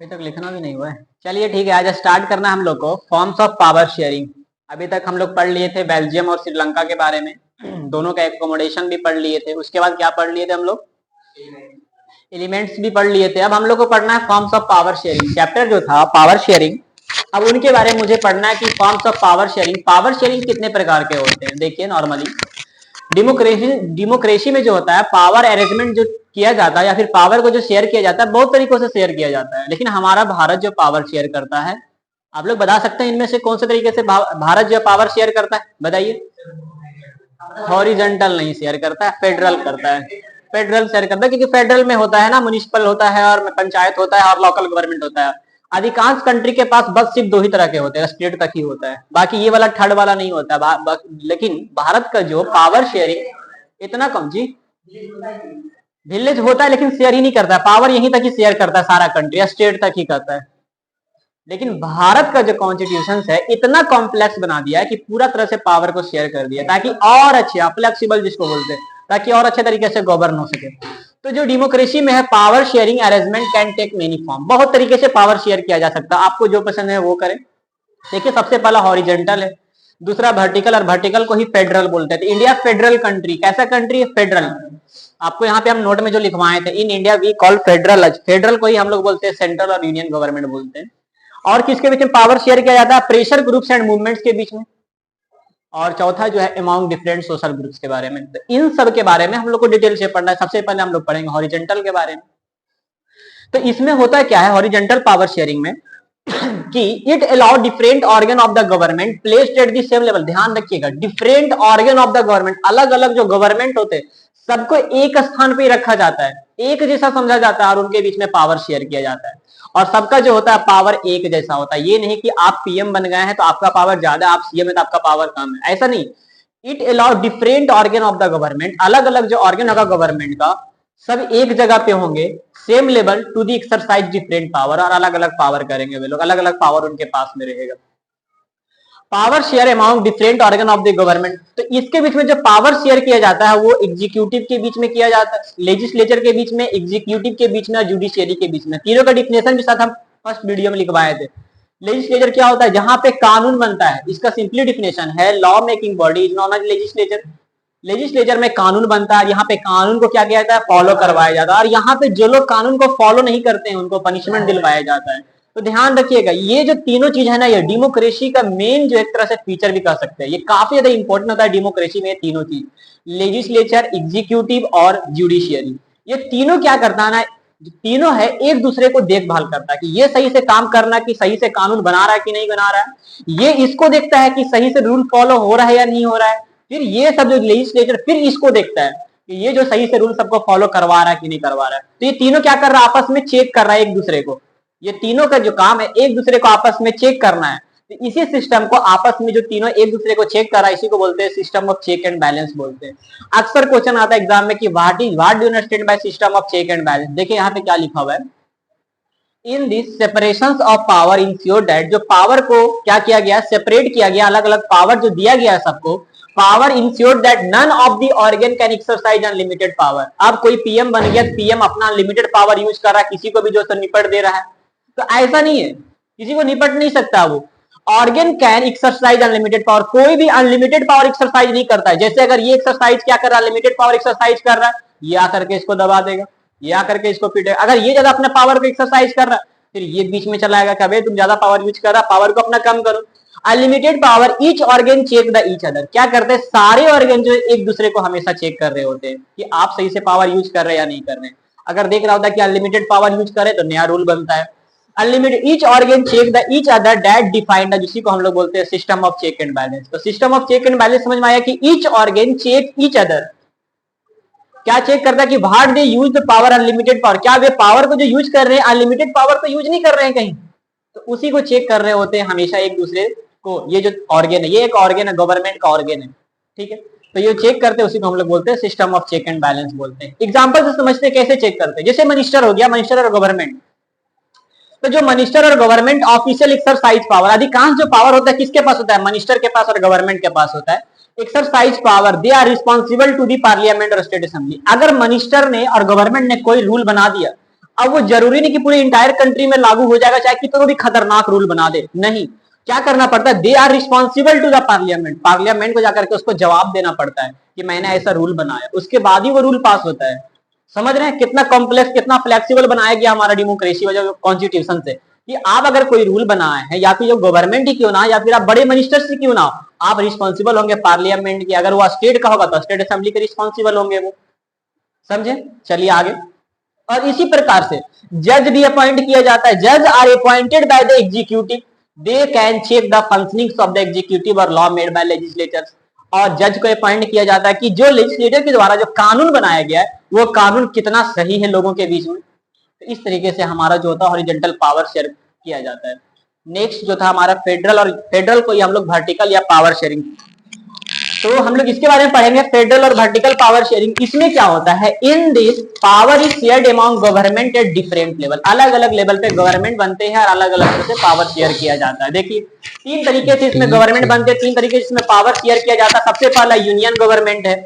अभी तक लिखना भी नहीं हुआ है। चलिए ठीक है, आज स्टार्ट करना हम लोग को फॉर्म्स ऑफ पावर शेयरिंग। अभी तक हम लोग पढ़ लिए थे बेल्जियम और श्रीलंका के बारे में, दोनों का एकोमोडेशन भी पढ़ लिए थे। उसके बाद क्या पढ़ लिए थे हम लोग? एलिमेंट्स भी पढ़ लिए थे। अब हम लोग को पढ़ना है forms of power sharing. Chapter जो था पावर शेयरिंग, अब उनके बारे में मुझे पढ़ना है कि फॉर्म्स ऑफ पावर शेयरिंग कितने प्रकार के होते हैं। देखिए नॉर्मली डेमोक्रेसी में जो होता है पावर अरेंजमेंट जो किया जाता है या फिर पावर को जो शेयर किया जाता है, बहुत तरीकों से शेयर किया जाता है। लेकिन हमारा भारत जो पावर शेयर करता है, आप लोग बता सकते हैं इनमें से कौन से तरीके से भारत जो पावर शेयर करता है? बताइए। हॉरिजेंटल नहीं शेयर करता है, फेडरल करता है। फेडरल शेयर करता है क्योंकि फेडरल में होता है ना, म्युनिसिपल होता है और पंचायत होता है और लोकल गवर्नमेंट होता है। अधिकांश कंट्री के पास बस सिर्फ दो ही तरह के होते हैं, स्टेट तक ही होता है, बाकी ये वाला थर्ड वाला नहीं होता है। लेकिन भारत का जो पावर शेयरिंग इतना कम जी, विलेज होता है लेकिन शेयर ही नहीं करता है, पावर यहीं तक ही शेयर करता है, सारा कंट्री स्टेट तक ही करता है। लेकिन भारत का जो कॉन्स्टिट्यूशन है इतना कॉम्प्लेक्स बना दिया है कि पूरा तरह से पावर को शेयर कर दिया ताकि और अच्छे फ्लेक्सिबल जिसको बोलते हैं, ताकि और अच्छे तरीके से गवर्न हो सके। तो जो डेमोक्रेसी में है power sharing arrangement can take many form, बहुत तरीके से पावर शेयर किया जा सकता है, आपको जो पसंद है वो करें। देखिए सबसे पहला हॉरिजेंटल है, दूसरा वर्टिकल, और वर्टिकल को ही फेडरल बोलते हैं। तो इंडिया फेडरल कंट्री, कैसा कंट्री है? फेडरल। आपको यहाँ पे हम नोट में जो लिखवाए थे, in India we call federal, federal को ही हम लोग बोलते हैं सेंट्रल और यूनियन गवर्नमेंट बोलते हैं। और किसके बीच में पावर शेयर किया जाता है? प्रेशर ग्रुप्स एंड मूवमेंट्स के बीच में। और चौथा जो है अमॉन्ग डिफरेंट सोशल ग्रुप्स के बारे में। तो इन सब के बारे में हम लोग को डिटेल से पढ़ना है। सबसे पहले हम लोग पढ़ेंगे हॉरिजेंटल के बारे में। तो इसमें होता है क्या है हॉरिजेंटल पावर शेयरिंग में कि it allow different organ of the government placed at the same level. ध्यान रखिएगा, different organ of the government, अलग अलग जो गवर्नमेंट होते हैं सबको एक स्थान पे रखा जाता है, एक जैसा समझा जाता है और उनके बीच में पावर शेयर किया जाता है। और सबका जो होता है पावर एक जैसा होता है। ये नहीं कि आप पीएम बन गए हैं तो आपका पावर ज्यादा, आप सीएम है तो आपका पावर कम है, ऐसा नहीं। It allow different organ of the government, अलग अलग जो ऑर्गन होगा गवर्नमेंट का सब एक जगह पे होंगे, same level to the exercise different power, और अलग अलग पावर करेंगे वे लोग, अलग अलग पावर उनके पास में रहेगा। Power share amount different organ of the government, तो इसके बीच में जो पावर शेयर किया जाता है वो एग्जीक्यूटिव के बीच में किया जाता है, लेजिस्लेचर के बीच में, एग्जीक्यूटिव के बीच में और जुडिशियरी के बीच में। तीनों का डिफिनेशन भी साथ हम फर्स्ट वीडियो में लिखवाए थे। लेजिस्लेचर क्या होता है? जहां पे कानून बनता है, इसका सिंपली डिफिनेशन है law making body is known as legislature. Legislature में कानून बनता है, यहाँ पे कानून को क्या किया जाता है? फॉलो करवाया जाता है। और यहाँ पे जो लोग कानून को फॉलो नहीं करते हैं उनको पनिशमेंट दिलवाया जाता है। तो ध्यान रखिएगा, ये जो तीनों चीज है ना, ये डेमोक्रेसी का मेन जो एक तरह से फीचर भी कह सकते हैं, ये काफी ज्यादा इंपॉर्टेंट होता है डेमोक्रेसी में। तीनों चीज, लेजिस्लेचर, एग्जीक्यूटिव और जुडिशियरी, ये तीनों क्या करता है ना, तीनों है एक दूसरे को देखभाल करता है कि ये सही से काम करना, कि सही से कानून बना रहा है कि नहीं बना रहा है। ये इसको देखता है कि सही से रूल फॉलो हो रहा है या नहीं हो रहा है। फिर ये सब जो लेजिस्लेचर फिर इसको देखता है कि ये जो सही से रूल सबको फॉलो करवा रहा है कि नहीं करवा रहा है। तो ये तीनों क्या कर रहा है? आपस में चेक कर रहा है एक दूसरे को। ये तीनों का जो काम है एक दूसरे को आपस में चेक करना है। तो इसी सिस्टम को आपस में जो तीनों एक दूसरे को चेक कर रहा है, इसी को बोलते हैं system of check and balance बोलते हैं। अक्सर क्वेश्चन आता है एग्जाम में कि what do you understand by system of check and balance. देखिए यहाँ पे क्या लिखा हुआ है, in this separation of power ensure that, जो पावर को क्या किया गया? सेपरेट किया गया, अलग अलग पावर जो दिया गया है सबको। Power ensure that none of the organ can exercise unlimited power. अब कोई पीएम बन गया, पीएम अपना अनलिमिटेड पावर यूज कर रहा है, किसी को भी जो निपट दे रहा है, तो ऐसा नहीं है, किसी को निपट नहीं सकता वो। Organ can exercise unlimited power, कोई भी अनलिमिटेड पावर एक्सरसाइज नहीं करता है। जैसे अगर ये एक्सरसाइज क्या कर रहा है? अनलिमिटेड पावर एक्सरसाइज कर रहा है, ये आकर के इसको दबा देगा, ये आकर के इसको पीटेगा। अगर ये ज्यादा अपने पावर को एक्सरसाइज कर रहा है, फिर ये बीच में चला आएगा, कभी तुम ज्यादा पावर यूज कर रहा, पावर को अपना कम करो। Unlimited power, each organ check the each other, क्या करते हैं? सारे ऑर्गन जो एक दूसरे को हमेशा चेक कर रहे होते हैं कि आप सही से पावर यूज कर रहे हैं या नहीं कर रहे हैं। अगर देख रहा होता है कि अनलिमिटेड पावर यूज करे तो नया रूल बनता है। Unlimited, each organ check the each other that defined, जिसी को हम लोग बोलते हैं system of check and balance. तो system of check and balance समझ में आया कि each organ check each other, क्या चेक करता है कि what they use the power unlimited power, क्या वे पावर को जो यूज कर रहे हैं अनलिमिटेड पावर तो यूज नहीं कर रहे हैं कहीं, तो उसी को चेक कर रहे होते हैं हमेशा एक दूसरे को। ये जो ऑर्गन है, ये एक ऑर्गन है, गवर्नमेंट का ऑर्गन है, ठीक है। तो ये चेक करते हैं, उसी को हम लोग बोलते हैं system of check and balance बोलते हैं। एग्जांपल से समझते हैं कैसे चेक करते हैं। जैसे मिनिस्टर हो गया, मिनिस्टर और गवर्नमेंट, तो जो मिनिस्टर और गवर्नमेंट ऑफिशियल एक्सरसाइज पावर, अधिकांश जो पावर होता है किसके पास होता है? मिनिस्टर के पास और गवर्नमेंट के पास होता है exercise power. They are responsible to the parliament और स्टेट असेंबली। अगर मिनिस्टर ने और गवर्नमेंट ने कोई रूल बना दिया अब वो जरूरी नहीं कि पूरी इंटायर कंट्री में लागू हो जाएगा, चाहे कितना भी खतरनाक रूल बना दे, नहीं। क्या करना पड़ता है, they are responsible to the parliament, parliament को जाकर के उसको जवाब देना पड़ता है कि मैंने ऐसा रूल बनाया, उसके बाद ही वो रूल पास होता है। समझ रहे हैं कितना कॉम्प्लेक्स, कितना फ्लेक्सिबल बनाया गया हमारा डेमोक्रेसी वजह कॉन्स्टिट्यूशन से, कि आप अगर कोई रूल बनाए हैं, या फिर जो गवर्नमेंट ही क्यों ना, या फिर आप बड़े मिनिस्टर से क्यों ना, आप रिस्पॉन्सिबल होंगे पार्लियामेंट की। अगर वो स्टेट का होगा तो स्टेट असेंबली के रिस्पॉन्सिबल होंगे वो। समझे, चलिए आगे। और इसी प्रकार से जज भी अपॉइंट किया जाता है, जज are appointed by the executive, they can check the functioning of the executive और लॉ मेड बाय लेजिस्लेचर्स। और जज को अपॉइंट किया जाता है कि जो लेजिस्लेटर के द्वारा जो कानून बनाया गया है वो कानून कितना सही है लोगों के बीच में। तो इस तरीके से हमारा जो होता है हॉरिजॉन्टल पावर शेयर किया जाता है। नेक्स्ट जो था हमारा फेडरल, और फेडरल को ही हम लोग वर्टिकल या पावर शेयरिंग, तो हम लोग इसके बारे में पढ़ेंगे फेडरल और वर्टिकल पावर शेयरिंग। इसमें क्या होता है, in this power is shared among government at different level, अलग अलग लेवल पे गवर्नमेंट बनते हैं और अलग अलग तरह से पावर शेयर किया जाता है। देखिए तीन तरीके से इसमें गवर्नमेंट बनते हैं, तीन तरीके से इसमें पावर शेयर किया जाता है। सबसे पहला यूनियन गवर्नमेंट है,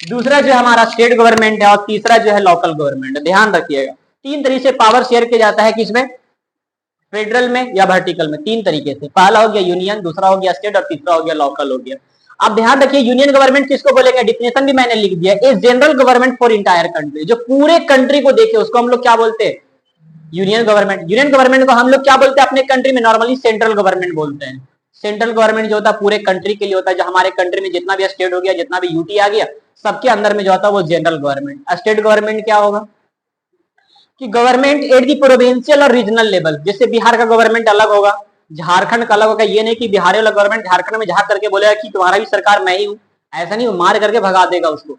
दूसरा जो हमारा स्टेट गवर्नमेंट है, और तीसरा जो है लोकल गवर्नमेंट है। ध्यान रखिएगा तीन तरीके से पावर शेयर किया जाता है किसमें, फेडरल में या वर्टिकल में, तीन तरीके से। पहला हो गया यूनियन, दूसरा हो गया स्टेट, और तीसरा हो गया लोकल हो गया। अब ध्यान रखिए यूनियन गवर्नमेंट किसको बोलेंगे, डिफिनेशन भी मैंने लिख दिया, a general government for entire country, जो पूरे कंट्री को देखे उसको हम लोग क्या बोलते हैं, यूनियन गवर्नमेंट। यूनियन गवर्नमेंट को हम लोग क्या बोलते हैं अपने कंट्री में, नॉर्मली सेंट्रल गवर्नमेंट बोलते हैं। सेंट्रल गवर्नमेंट जो होता है पूरे कंट्री के लिए होता है, जो हमारे कंट्री में जितना भी स्टेट हो गया, जितना भी यूटी आ गया, सबके अंदर में जो होता है वो जनरल गवर्नमेंट। स्टेट गवर्नमेंट क्या होगा कि गवर्नमेंट एट दी प्रोविंशियल और रीजनल लेवल, जैसे बिहार का गवर्नमेंट अलग होगा, झारखंड का अलग होगा। ये नहीं कि बिहार वाला गवर्नमेंट झारखंड में झाँक करके बोलेगा कि तुम्हारा भी सरकार मैं ही हूं, ऐसा नहीं, वो मार करके भगा देगा उसको।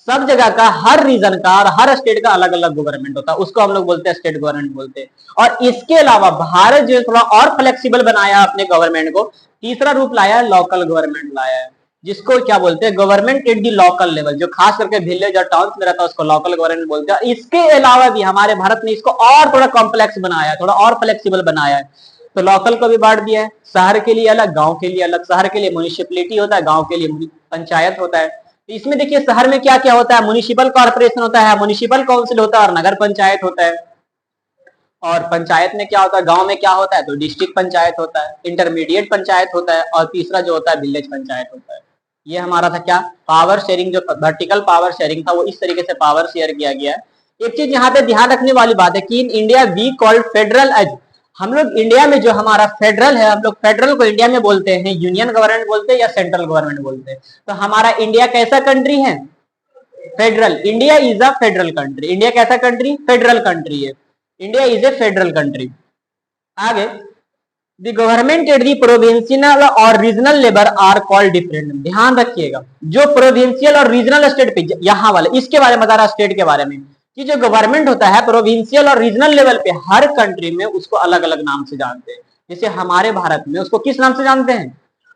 सब जगह का, हर रीजन का और हर स्टेट का अलग अलग गवर्नमेंट होता है, उसको हम लोग बोलते हैं स्टेट गवर्नमेंट बोलते हैं। और इसके अलावा भारत जो थोड़ा और फ्लेक्सिबल बनाया अपने गवर्नमेंट को, तीसरा रूप लाया है, लोकल गवर्नमेंट लाया है, जिसको क्या बोलते हैं government at the local level, जो खास करके विलेज और टाउन में रहता है उसको लोकल गवर्नमेंट बोलते हैं। इसके अलावा भी हमारे भारत ने इसको और थोड़ा कॉम्प्लेक्स बनाया है, थोड़ा और फ्लेक्सिबल बनाया है। तो लोकल को भी बांट दिया है, शहर के लिए अलग, गांव के लिए अलग। शहर के लिए म्युनिसिपलिटी होता है, गांव के लिए पंचायत होता है। तो इसमें देखिए शहर में क्या क्या होता है, म्युनिसिपल कॉर्पोरेशन होता है, म्युनिसिपल काउंसिल होता है, और नगर पंचायत होता है। और पंचायत में क्या होता है, गांव में क्या होता है, तो डिस्ट्रिक्ट पंचायत होता है, इंटरमीडिएट पंचायत होता है, और तीसरा जो होता है विलेज पंचायत होता है। ये हमारा था क्या, पावर शेयरिंग। जो वर्टिकल पावर शेयरिंग था वो इस तरीके से पावर शेयर किया गया है। एक चीज यहाँ पे ध्यान रखने वाली बात है कि in India we called federal as, हम लोग इंडिया में जो हमारा फेडरल है, हम लोग फेडरल को इंडिया में बोलते हैं यूनियन गवर्नमेंट बोलते हैं या सेंट्रल गवर्नमेंट बोलते हैं। तो हमारा इंडिया कैसा कंट्री है, federal. India is a federal country. India कैसा कंट्री, फेडरल कंट्री है। India is a federal country. आगे, the government at the provincial और regional level are called different. ध्यान रखिएगा जो प्रोविंशियल और रीजनल स्टेट पे, यहाँ वाले इसके बारे में बता रहा स्टेट के बारे में, कि जो गवर्नमेंट होता है प्रोविंशियल और रीजनल लेवल पे हर कंट्री में उसको अलग अलग नाम से जानते हैं। जैसे हमारे भारत में उसको किस नाम से जानते हैं,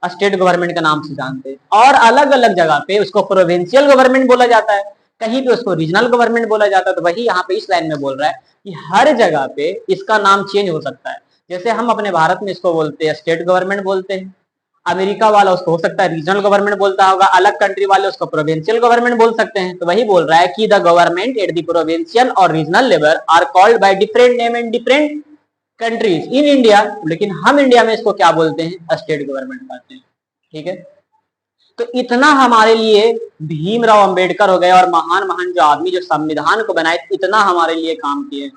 स्टेट गवर्नमेंट का नाम से जानते हैं। और अलग अलग जगह पे उसको प्रोविंशियल गवर्नमेंट बोला जाता है, कहीं पे उसको रीजनल गवर्नमेंट बोला जाता है। तो वही यहाँ पे इस लाइन में बोल रहा है कि हर जगह पे इसका नाम चेंज हो सकता है। जैसे हम अपने भारत में इसको बोलते हैं स्टेट गवर्नमेंट बोलते हैं, अमेरिका वाला उसको हो सकता है रीजनल गवर्नमेंट बोलता होगा, अलग कंट्री वाले उसको प्रोविंशियल गवर्नमेंट बोल सकते हैं। तो वही बोल रहा है कि the government at the provincial और regional level are called by different name and different countries in India. लेकिन हम इंडिया में इसको क्या बोलते हैं, स्टेट गवर्नमेंट कहते हैं। ठीक है, तो इतना हमारे लिए भीमराव अंबेडकर हो गए और महान महान जो आदमी जो संविधान को बनाए, इतना हमारे लिए काम किए।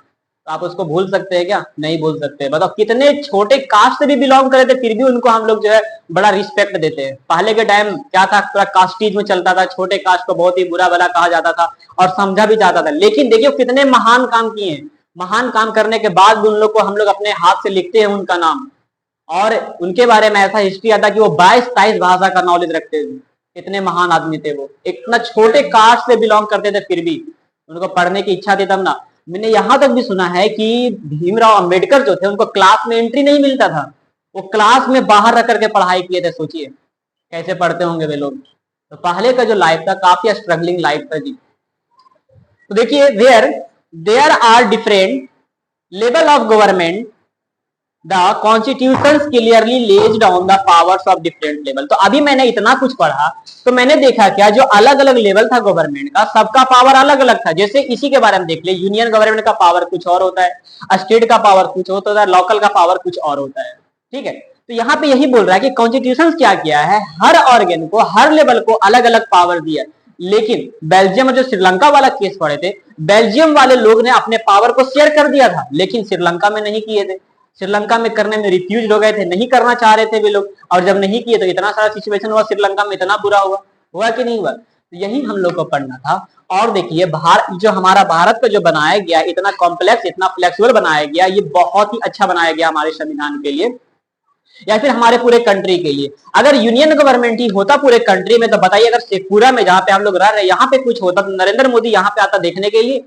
तो आप उसको भूल सकते हैं क्या, नहीं भूल सकते। बताओ कितने छोटे कास्ट से भी बिलोंग करे थे, फिर भी उनको हम लोग जो है बड़ा रिस्पेक्ट देते हैं। पहले के टाइम क्या था, पूरा कास्टिज्म चलता था, छोटे कास्ट को बहुत ही बुरा भला कहा जाता था और समझा भी जाता था। लेकिन देखिए कितने महान काम किए, महान काम करने के बाद उन लोग को हम लोग अपने हाथ से लिखते हैं उनका नाम, और उनके बारे में ऐसा हिस्ट्री आता कि वो 22-23 भाषा का नॉलेज रखते थे। इतने महान आदमी थे वो, इतना छोटे कास्ट से बिलोंग करते थे, फिर भी उनको पढ़ने की इच्छा थी तब ना। मैंने यहां तक भी सुना है कि भीमराव अंबेडकर जो थे उनको क्लास में एंट्री नहीं मिलता था, वो क्लास में बाहर रख करके पढ़ाई किए थे। सोचिए कैसे पढ़ते होंगे वे लोग। तो पहले का जो लाइफ था काफी स्ट्रगलिंग लाइफ था जी। तो देखिए there are different level of government the constitution clearly lays down the powers of different level. तो अभी मैंने इतना कुछ पढ़ा तो मैंने देखा क्या, जो अलग अलग लेवल था गवर्नमेंट का, सबका पावर अलग अलग था। जैसे इसी के बारे में देख ले, यूनियन गवर्नमेंट का पावर कुछ और होता है, स्टेट का पावर कुछ होता है, लोकल का पावर कुछ और होता है। ठीक है, तो यहाँ पे यही बोल रहा है कि कॉन्स्टिट्यूशन क्या किया है, हर ऑर्गन को, हर लेवल को अलग अलग पावर दिया। लेकिन बेल्जियम में जो श्रीलंका वाला केस पढ़े थे, बेल्जियम वाले लोग ने अपने पावर को शेयर कर दिया था, लेकिन श्रीलंका में नहीं किए थे। श्रीलंका में करने में रिफ्यूज हो गए थे, नहीं करना चाह रहे थे वे लोग, और जब नहीं किए तो इतना सारा सिचुएशन हुआ श्रीलंका में, इतना बुरा हुआ, हुआ कि नहीं हुआ। तो यही हम लोग को पढ़ना था। और देखिए जो हमारा भारत का जो बनाया गया, इतना कॉम्प्लेक्स, इतना फ्लेक्सिबल बनाया गया, ये बहुत ही अच्छा बनाया गया हमारे संविधान के लिए या फिर हमारे पूरे कंट्री के लिए। अगर यूनियन गवर्नमेंट ही होता पूरे कंट्री में, तो बताइए, अगर शेखपुरा में जहां पे हम लोग रह रहे हैं यहाँ पे कुछ होता तो नरेंद्र मोदी यहाँ पे आता देखने के लिए।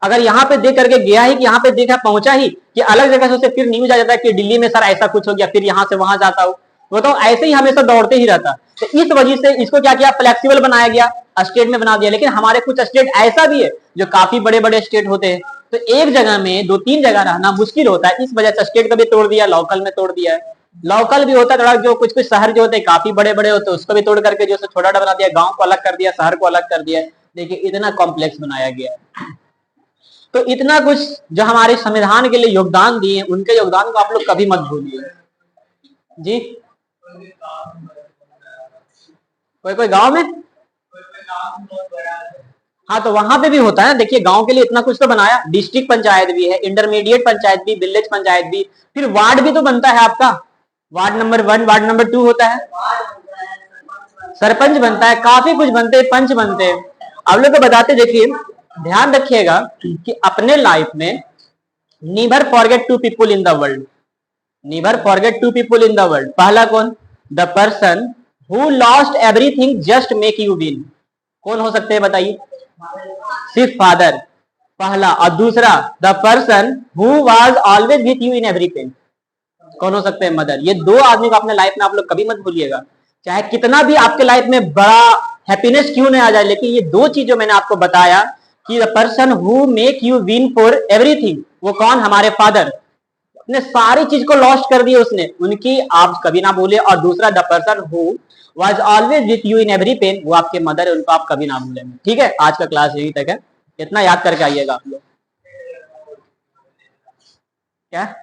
अगर यहाँ पे देख करके गया ही कि यहाँ पे देखा पहुंचा ही कि अलग जगह से उसे फिर न्यूज आ जाता है कि दिल्ली में सर ऐसा कुछ हो गया, फिर यहाँ से वहां जाता हूँ, वो तो ऐसे ही हमेशा दौड़ते ही रहता। तो इस वजह से इसको क्या किया, फ्लेक्सिबल बनाया गया, स्टेट में बना दिया। लेकिन हमारे कुछ स्टेट ऐसा भी है जो काफी बड़े बड़े स्टेट होते हैं, तो एक जगह में दो तीन जगह रहना मुश्किल होता है, इस वजह से स्टेट का भी तोड़ दिया, लोकल में तोड़ दिया है। लोकल भी होता है थोड़ा, जो कुछ कुछ शहर जो होते हैं काफी बड़े बड़े होते हैं, उसको भी तोड़ करके जो छोटा बना दिया, गांव को अलग कर दिया, शहर को अलग कर दिया। देखिए इतना कॉम्प्लेक्स बनाया गया है। तो इतना कुछ जो हमारे संविधान के लिए योगदान दिए, उनके योगदान को आप लोग कभी मत भूलिए जी। कोई कोई गांव में, हाँ तो वहां पे भी होता है। देखिए गांव के लिए इतना कुछ तो बनाया, डिस्ट्रिक्ट पंचायत भी है, इंटरमीडिएट पंचायत भी, विलेज पंचायत भी, फिर वार्ड भी तो बनता है आपका, वार्ड नंबर 1, वार्ड नंबर 2 होता है, सरपंच बनता है, काफी कुछ बनते हैं, पंच बनते हैं। आप लोग को बताते, देखिए ध्यान रखिएगा कि अपने लाइफ में never forget two people in the world, never forget two people in the world. पहला कौन, the person who lost everything just make you win. कौन हो सकते हैं बताइए, सिर्फ फादर पहला, और दूसरा the person who was always with you in every pain. कौन हो सकते हैं, मदर। ये दो आदमी को अपने लाइफ में आप लोग कभी मत भूलिएगा, चाहे कितना भी आपके लाइफ में बड़ा हैप्पीनेस क्यों नहीं आ जाए, लेकिन ये दो चीज जो मैंने आपको बताया कि the person who make you win for everything, वो कौन, हमारे फादर, अपने सारी चीज को लॉस्ट कर दिया उसने, उनकी आप कभी ना भूले। और दूसरा the person who was always with you in every pain, वो आपके मदर है, उनको आप कभी ना भूलेंगे। ठीक है, आज का क्लास यही तक है, इतना याद करके आइएगा आप लोग। क्या